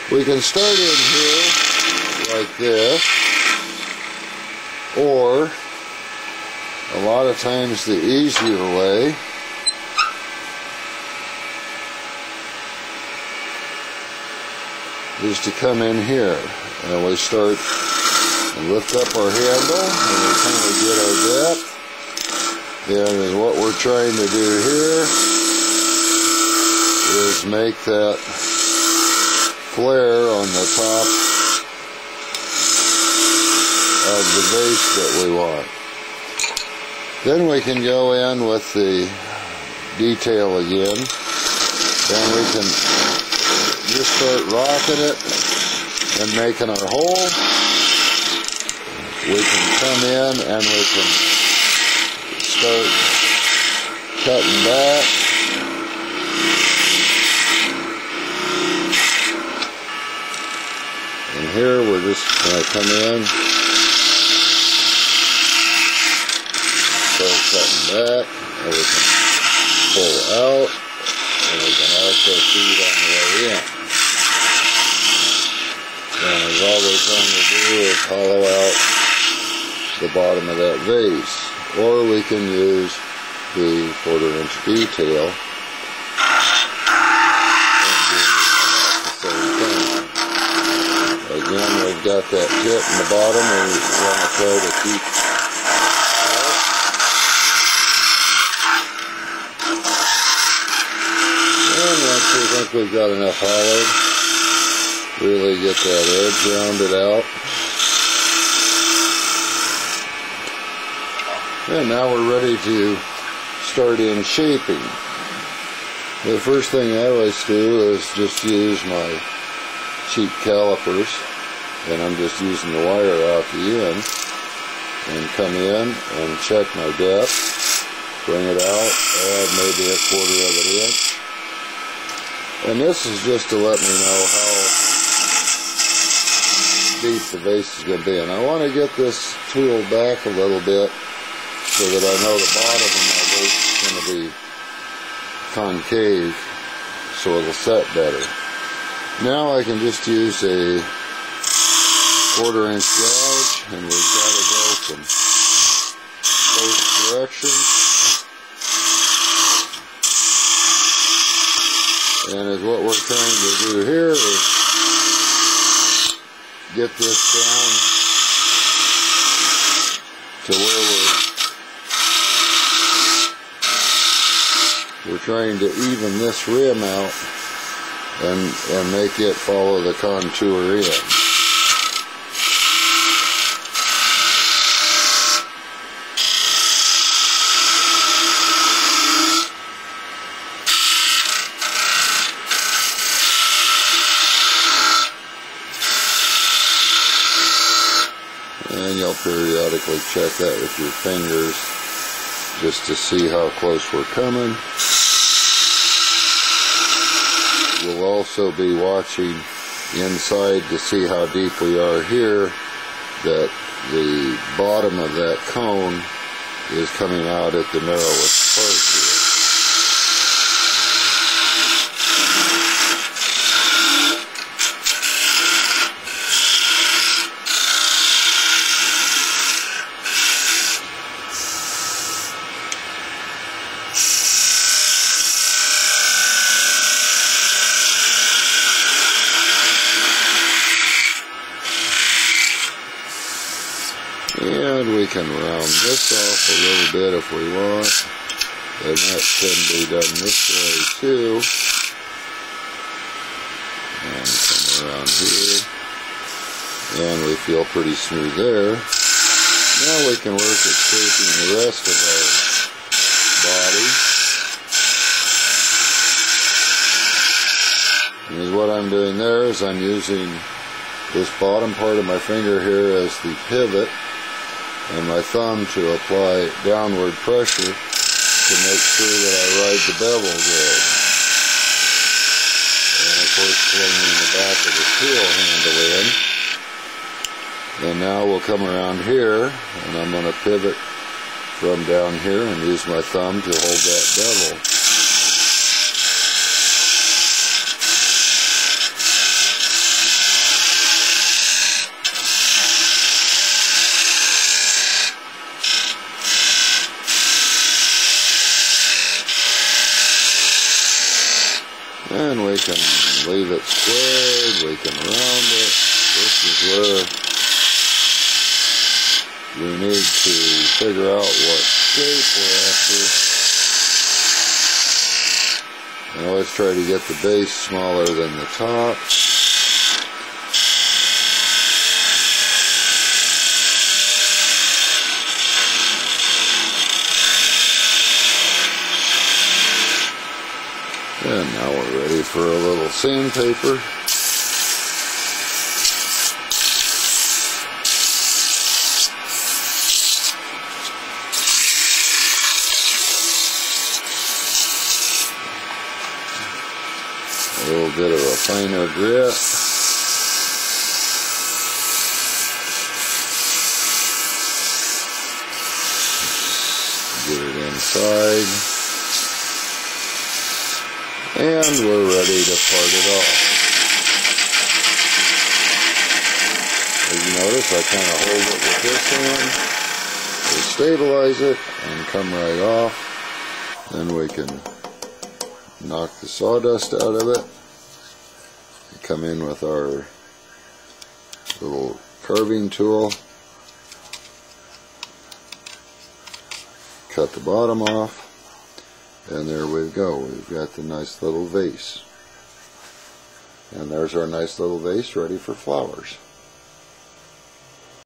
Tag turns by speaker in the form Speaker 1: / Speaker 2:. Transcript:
Speaker 1: We can start in here like this, or a lot of times the easier way is to come in here, and we start and lift up our handle, and we kind of get our depth. And what we're trying to do here is make that flare on the top of the vase that we want. Then we can go in with the detail again, and we can just start rocking it and making our hole. We can come in and we can start cutting back. And here we're just going to come in, start cutting back, and we can pull out, and we can also feed on the way in. And all we're trying to do is hollow out the bottom of that vase. Or we can use the 1/4 inch detail and do the same thing. Again, we've got that tip in the bottom, and we want to try to keep and once we think we've got enough hollowed, really get that edge rounded out. And now we're ready to start in shaping. The first thing I always do is just use my cheap calipers, and I'm just using the wire out the end, and come in and check my depth, bring it out, add maybe 1/4 of an inch. And this is just to let me know how deep the vase is going to be. And I want to get this tool back a little bit, so that I know the bottom of my vase is going to be concave, so it'll set better. Now I can just use a 1/4 inch gouge, and we've got to go from both directions. And what we're trying to do here is get this down to where we're trying to even this rim out and make it follow the contour in. And you'll periodically check that with your fingers just to see how close we're coming. We'll also be watching inside to see how deep we are here, that the bottom of that cone is coming out at the narrowest part here. And we can round this off a little bit if we want, and that can be done this way too. And come around here, and we feel pretty smooth there. Now we can work at shaping the rest of our body. And what I'm doing there is I'm using this bottom part of my finger here as the pivot, and my thumb to apply downward pressure to make sure that I ride the bevel good. And of course swinging the back of the tool handle in. And now we'll come around here, and I'm going to pivot from down here and use my thumb to hold that bevel. can leave it squared, we can round it. This is where we need to figure out what shape we're after. I always try to get the base smaller than the top. And now we're ready for a little sandpaper. A little bit of a finer grit. Get it inside. And we're ready to part it off. As you notice, I kind of hold it with this hand to stabilize it and come right off. Then we can knock the sawdust out of it. Come in with our little carving tool. Cut the bottom off. And there we go. We've got the nice little vase. And there's our nice little vase ready for flowers.